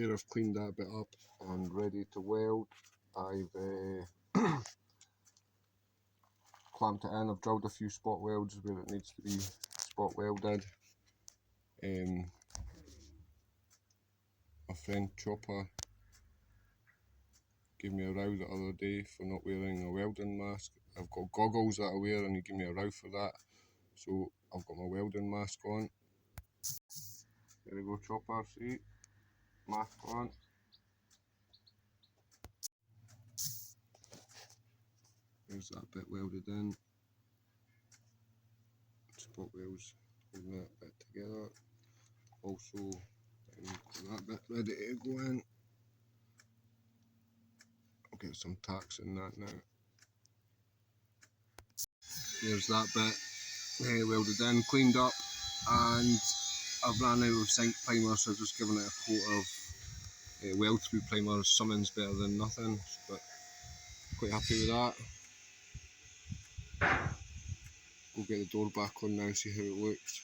There, I've cleaned that bit up and ready to weld. I've clamped it in. I've drilled a few spot welds where it needs to be spot welded. My friend Chopper gave me a row the other day for not wearing a welding mask. I've got goggles that I wear and he gave me a row for that. So I've got my welding mask on. There we go, Chopper, see? Mask on. There's that bit welded in. Spot welds holding that bit together. Also, that bit ready to go in. I'll get some tacks in that now. There's that bit welded in, cleaned up, and I've ran out of zinc primer, so I've just given it a coat of weld through primer. Something's better than nothing, but quite happy with that. Go get the door back on now, see how it looks.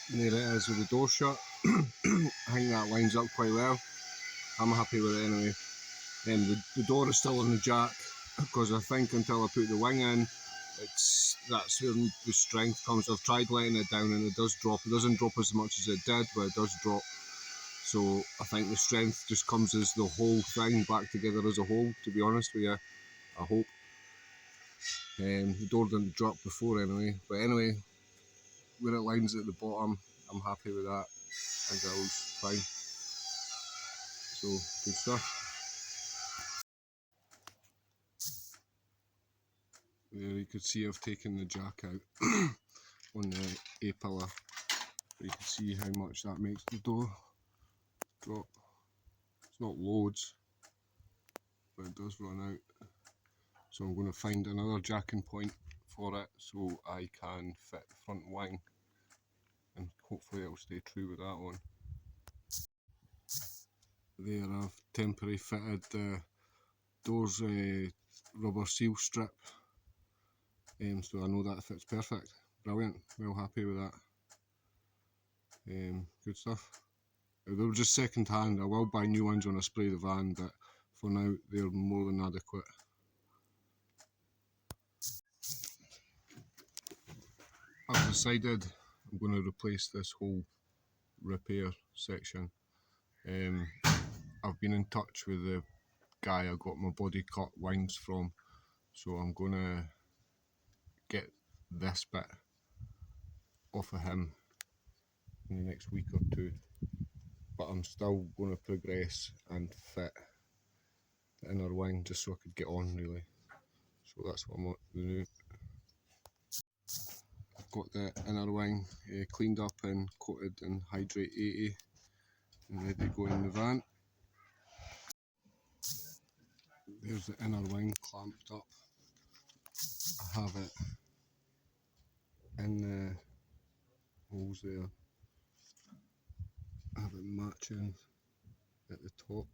And there it is with the door shut. I think that lines up quite well. I'm happy with it anyway. The door is still on the jack because I think until I put the wing in, that's where the strength comes. I've tried letting it down and it does drop. It doesn't drop as much as it did, but it does drop. So I think the strength just comes as the whole thing back together as a whole, to be honest with you. I hope. The door didn't drop before anyway, but anyway, where it lines at the bottom, I'm happy with that. I think that looks fine. So, good stuff. There you can see I've taken the jack out on the A-pillar. You can see how much that makes the door drop. It's not loads, but it does run out. So I'm going to find another jacking point for it so I can fit the front wing, and hopefully it'll stay true with that one. There, I've temporarily fitted the door's rubber seal strip, so I know that fits perfect. Brilliant, well happy with that. Good stuff. They were just second hand. I will buy new ones when I spray the van, but for now they're more than adequate. I've decided I'm going to replace this whole repair section. I've been in touch with the guy I got my body cut wings from, so I'm going to get this bit off of him in the next week or two, but I'm still going to progress and fit the inner wing just so I could get on really. So that's what I'm going to do. I've got the inner wing cleaned up and coated in Hydrate 80 and ready to go in the van. There's the inner wing clamped up. I have it in the holes there. I have it matching at the top.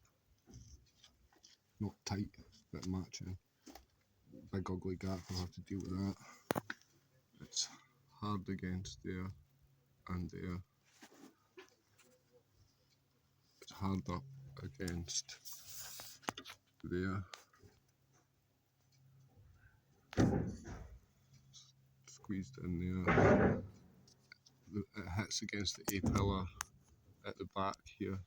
Not tight, but matching. Big ugly gap, I'll have to deal with that. It's hard against there and there. It's hard up against there. Squeezed in there. It hits against the A-pillar at the back here.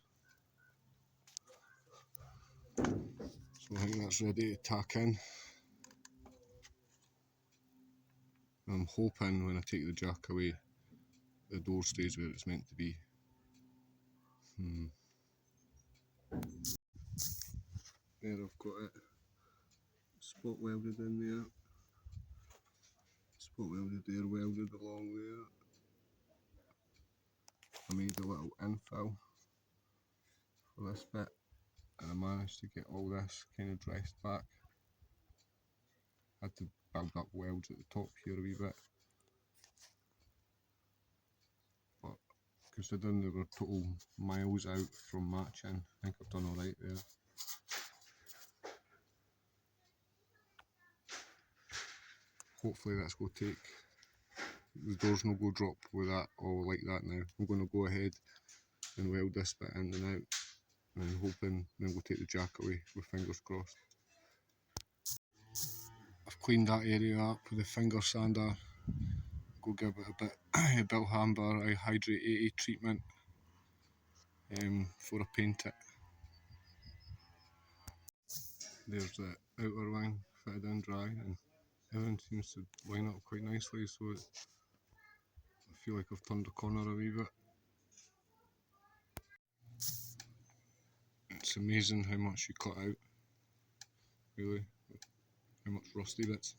So I think that's ready to tack in. I'm hoping when I take the jack away, the door stays where it's meant to be. There, I've got it spot welded in there. Spot welded there, welded along there. I made a little infill for this bit and I managed to get all this kind of dressed back. Had to build up welds at the top here a wee bit, but considering they were total miles out from matching, I think I've done alright there. Hopefully that's going to take, the door's not going to drop with that all like that now. I'm going to go ahead and weld this bit in and out, and then hoping then we'll take the jack away with fingers crossed. I've cleaned that area up with a finger sander. Go give it a bit of Bilhamber Hydrate 80 treatment before I paint it. There's the outer wing fitted in dry, and everything seems to line up quite nicely, so I feel like I've turned a corner a wee bit. It's amazing how much you cut out, really, how much rusty bits.